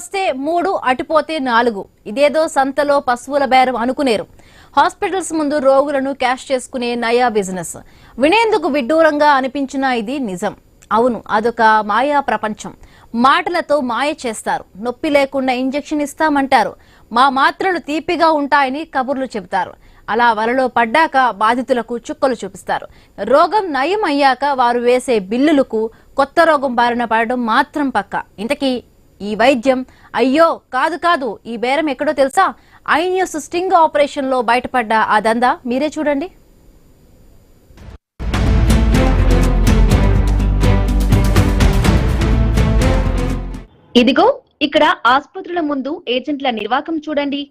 వస్తే 3 అటుపోతే 4 ఇదేదో సంతలో పశువుల బేరం అనుకునేరు. హాస్పిటల్స్ ముందు రోగులను క్యాష్ చేసుకునే నయా బిజినెస్. వినేందుకు విడ్డూరంగా అనిపించినా ఇది నిజం. అవును, అదొక మాయా ప్రపంచం. మాటలతో మాయ చేస్తారు. నొప్పి లేకుండా ఇంజెక్షన్ ఇస్తామంటారు. మా మాత్రలు తీపిగా ఉంటాయని కబుర్లు చెబుతారు. అలా వలలో పడ్డాక బాధితులకు చుక్కలు చూపిస్తారు. రోగం నయం అయ్యాక వారు వేసే బిల్లులకు కొత్త రోగం బారిన పడడం మాత్రం పక్క. ఇంతకీ ఈ వైద్యం అయ్యో కాదు ఈ బేరం ఎక్కడో తెలుసా? ఐ న్యూస్ స్టింగ్ ఆపరేషన్ లో బయటపడ్డ ఆ దందా మీరే చూడండి. ఇదిగో ఇక్కడ ఆసుపత్రుల ముందు ఏజెంట్ల నిర్వాకం చూడండి.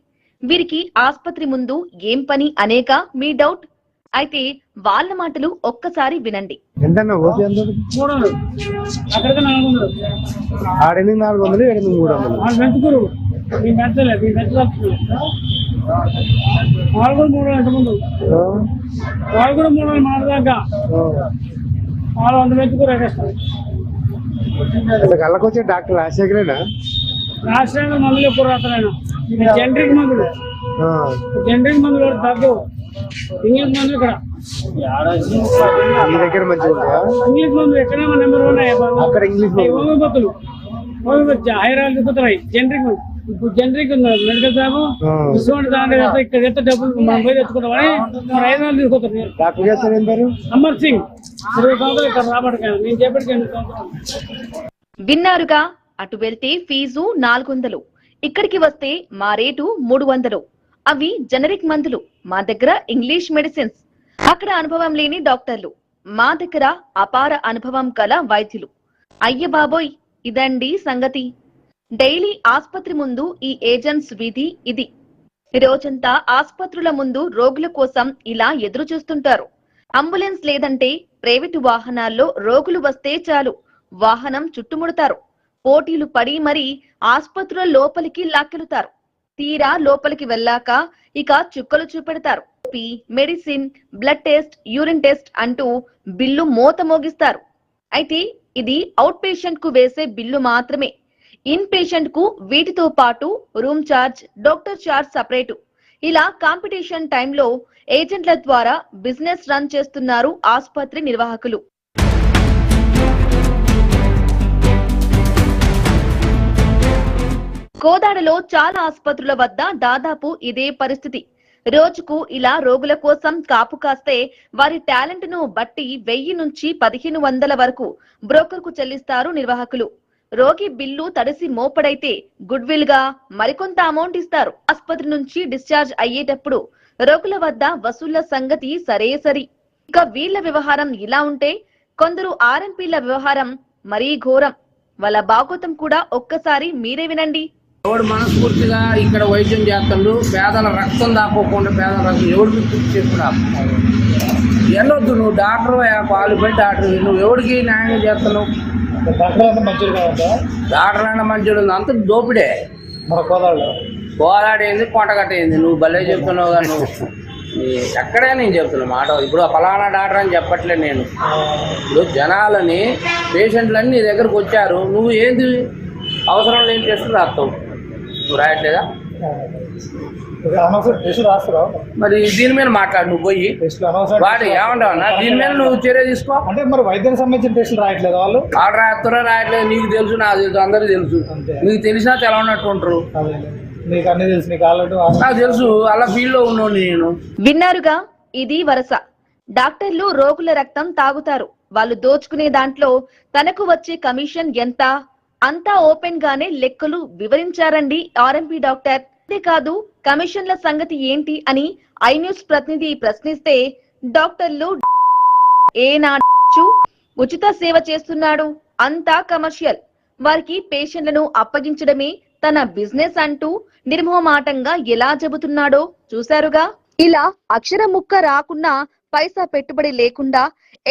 వీరికి ఆసుపత్రి ముందు ఏం పని అనేక మీ డౌట్. అయితే వాళ్ళ మాటలు ఒక్కసారి వినండి. కళ్ళకొచ్చే డాక్టర్ రాజశేఖరేనా? రాజశేఖర మందులు ఎక్కువ రాత్రైనా జనరిక్ మందులు తగ్గు. ఇంగ్లీష్ మందులు ఇక్కడ మీ దగ్గర మంచిగా ఇంగ్లీష్ మందులు ఎక్కడైనా నెంబర్ ఉన్నాయి. అక్కడ ఇంగ్లీష్ హోమియోపతులు హైదరాబాద్ చూపుతున్నాయి. జనరిక్ ఇప్పుడు జనరిక్ మెడికల్ షాప్ ఇటువంటి దాంట్లో ఇక్కడ ఎంత డబ్బులు మనం పోయి తెచ్చుకుంటామని 500 తీసుకుంటారు. డాక్టర్ గారు సార్ ఏం పేరు? అమర్ సింగ్. 20 సంవత్సరాలు ఇక్కడ రాబడక నేను చేపటికి. విన్నారుగా, అటు వెళ్తే ఫీజు 400, ఇక్కడికి వస్తే మా రేటు 300. అవి జనరిక్ మందులు, మా దగ్గర ఇంగ్లీష్ మెడిసిన్స్. అక్కడ అనుభవం లేని డాక్టర్లు, మా దగ్గర అపార అనుభవం కల వైద్యులు. అయ్య బాబోయ్, ఇదండి సంగతి. డైలీ ఆసుపత్రి ముందు ఈ ఏజెంట్స్ వీధి ఇది. రోజంతా ఆసుపత్రుల ముందు రోగుల కోసం ఇలా ఎదురు చూస్తుంటారు. అంబులెన్స్ లేదంటే ప్రైవేటు వాహనాల్లో రోగులు వస్తే చాలు, వాహనం చుట్టుముడతారు. పోటీలు పడి మరీ ఆసుపత్రుల లోపలికి లాక్కెళుతారు. తీరా లోపలికి వెళ్ళాక ఇక చుక్కలు చూపెడతారు. Medicine, blood test, urine test అంటూ బిల్లు మోత మోగిస్తారు. అయితే ఇది అవుట్ పేషెంట్ కు వేసే బిల్లు మాత్రమే. ఇన్ పేషెంట్ కు వీటితో పాటు room charge, doctor charge separate. ఇలా కాంపిటీషన్ టైంలో ఏజెంట్ల ద్వారా బిజినెస్ రన్ చేస్తున్నారు ఆసుపత్రి నిర్వాహకులు. కోదాడలో చాలా ఆసుపత్రుల వద్ద దాదాపు ఇదే పరిస్థితి. రోజుకు ఇలా రోగుల కోసం కాపు కాస్తే వారి టాలెంట్ ను బట్టి 1000 నుంచి 1500 వరకు బ్రోకర్ కు చెల్లిస్తారు నిర్వాహకులు. రోగి బిల్లు తడిసి మోపడైతే గుడ్ విల్ గా మరికొంత అమౌంట్ ఇస్తారు. ఆసుపత్రి నుంచి డిశ్చార్జ్ అయ్యేటప్పుడు రోగుల వద్ద వసూళ్ల సంగతి సరే. ఇక వీళ్ల వ్యవహారం ఇలా ఉంటే కొందరు ఆర్ఎంపీల వ్యవహారం మరీ ఘోరం. వాళ్ళ బాగోతం కూడా ఒక్కసారి మీరే వినండి. ఎవడు మనస్ఫూర్తిగా ఇక్కడ వైద్యం చేస్తాడు, పేదల రక్తం దాకోకుండా పేదల రక్తం ఎవడు చెప్పుడా వెళ్ళొద్దు. నువ్వు డాక్టర్ క్వాలిఫైడ్ డాక్టర్, నువ్వు ఎవరికి న్యాయం చేస్తున్నావు? డాక్టర్ అయినా మంచిగా అంత దోపిడే. కోలాడేంది, కొంటగట్టేంది. నువ్వు భలే చెప్తున్నావు కానీ నువ్వు ఎక్కడే నేను చెప్తున్నా మాట. ఇప్పుడు ఫలానా డాక్టర్ అని చెప్పట్లేదు నేను. ఇప్పుడు జనాలని, పేషెంట్లన్నీ నీ దగ్గరకు వచ్చారు, నువ్వు ఏంది అవసరం లేని టెస్టులు రాస్తావు. నువ్వు రాయట్లేదా? మరి దీని మీద మాట్లాడు. నువ్వు పోయి వాడు ఏమంటావన్నా దీని మీద నువ్వు చర్య తీసుకో. అంటే మరి వైద్యానికి సంబంధించిన టెస్టులు రాయట్లేదు వాళ్ళు రాస్తారో రాయట్లేదు నీకు తెలుసు, నాకు తెలుసు, అందరికీ తెలుసు. నీకు తెలిసినా తెలవనట్టు ఉంటారు. నీకు అన్ని తెలుసు, నీకు ఆల్రెడీ నాకు తెలుసు, అలా ఫీల్డ్ లో ఉన్నాను నేను. విన్నారుగా, ఇది వరస. డాక్టర్లు రోగుల రక్తం తాగుతారు. వాళ్ళు దోచుకునే దాంట్లో తనకు వచ్చే కమిషన్ ఎంత అంతా ఓపెన్ గానే లెక్కలు వివరించారండి ఆర్ఎంపీ డాక్టర్. అంతేకాదు, కమిషన్ల సంగతి ఏంటి అని ఐ న్యూస్ ప్రతినిధి ప్రశ్నిస్తే డాక్టర్లు ఉచిత సేవ చేస్తున్నాడు, అంతా కమర్షియల్, వారికి పేషెంట్లను అప్పగించడమే తన బిజినెస్ అంటూ నిర్మోహమాటంగా ఎలా చెబుతున్నాడో చూశారుగా. ఇలా అక్షరం ముక్క రాకున్నా, పైసా పెట్టుబడి లేకుండా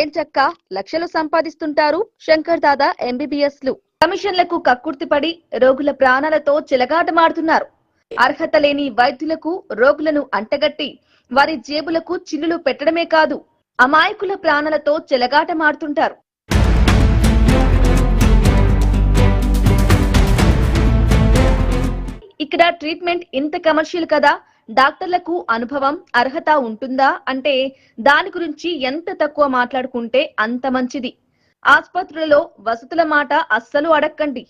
ఎంచక్క లక్షలు సంపాదిస్తుంటారు శంకర్ దాదా ఎంబీబీఎస్ లు. కమిషన్లకు కక్కుర్తిపడి రోగుల ప్రాణాలతో చెలగాటమాడుతున్నారు. అర్హత లేని వైద్యులకు రోగులను అంటగట్టి వారి జేబులకు చిల్లులు పెట్టడమే కాదు, అమాయకుల ప్రాణాలతో చెలగాటమాడుతుంటారు. ఇక్కడ ట్రీట్మెంట్ ఇంత కమర్షియల్ కదా, డాక్టర్లకు అనుభవం అర్హత ఉంటుందా అంటే దాని గురించి ఎంత తక్కువ మాట్లాడుకుంటే అంత మంచిది. ఆసుపత్రులలో వసతుల మాట అస్సలు అడక్కండి.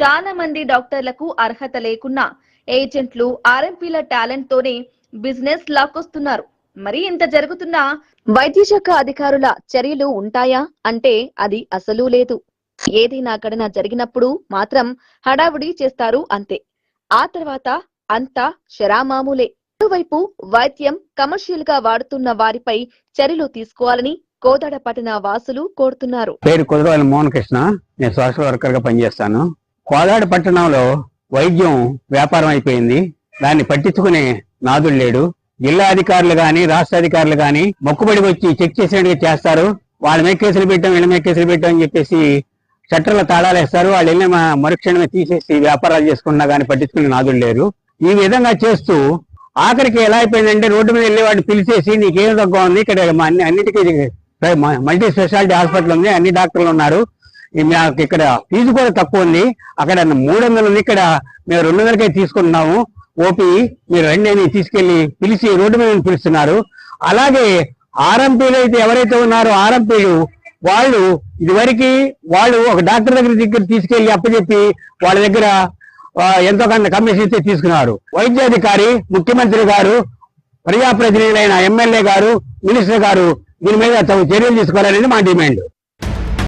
చాలా మంది డాక్టర్లకు అర్హత లేకున్నా ఏజెంట్లు ఆర్ఎంపీల టాలెంట్ తోనే బిజినెస్ లాక్కొస్తున్నారు. మరి ఇంత జరుగుతున్నా వైద్య శాఖ అధికారుల చర్యలు ఉంటాయా అంటే అది అసలు లేదు. ఏదైనా ఘటన జరిగినప్పుడు మాత్రం హడావుడి చేస్తారు అంతే. ఆ తర్వాత అంతా శరామామూలే. మరోవైపు వైద్యం కమర్షియల్ గా వాడుతున్న వారిపై చర్యలు తీసుకోవాలని కోదాడ పట్టణ వాసులు కోరుతున్నారు. పేరు కుదరవల్లి మోహన్ కృష్ణ, నేను సోషల్ వర్కర్ గా పనిచేస్తాను. కోదాడ పట్టణంలో వైద్యం వ్యాపారం అయిపోయింది. దాన్ని పట్టించుకునే నాదుడు లేడు. జిల్లా అధికారులు గాని రాష్ట్ర అధికారులు గాని మొక్కుబడి వచ్చి చెక్ చేసినట్టుగా చేస్తారు. వాళ్ళ మీద కేసులు పెట్టాం, వీళ్ళ మీద కేసులు పెట్టాం అని చెప్పేసి షట్టర్ల తాళాలు వేస్తారు. వాళ్ళు వెళ్ళిన మరుక్షణమే తీసేసి వ్యాపారాలు చేసుకున్నా గానీ పట్టించుకునే నాదుడు లేరు. ఈ విధంగా చేస్తూ ఆఖరికి ఎలా అయిపోయిందంటే రోడ్డు మీద వెళ్ళి వాడిని పిలిచేసి నీకేం తక్కువ ఉంది, ఇక్కడ అన్నిటికీ మల్టీ స్పెషాలిటీ హాస్పిటల్ ఉంది, అన్ని డాక్టర్లు ఉన్నారు, ఇక్కడ ఫీజు కూడా తక్కువ ఉంది, అక్కడ 300 ఉంది, ఇక్కడ మేము 200కే తీసుకుంటున్నాము, ఓపీ మీరు రండి అని తీసుకెళ్లి పిలిచి రోడ్డు మీద పిలుస్తున్నారు. అలాగే ఆర్ఎంపీలు అయితే ఎవరైతే ఉన్నారో ఆర్ఎంపీలు వాళ్ళు ఇదివరకు వాళ్ళు ఒక డాక్టర్ దగ్గర తీసుకెళ్లి అప్పచెప్పి వాళ్ళ దగ్గర ఎంతో కొంత కమిషన్ ఇస్తే తీసుకున్నారు. వైద్యాధికారి, ముఖ్యమంత్రి గారు, ప్రజాప్రతినిధులైన ఎమ్మెల్యే గారు, మినిస్టర్ గారు దీని మీద చర్యలు తీసుకోవాలనేది మా డిమాండ్.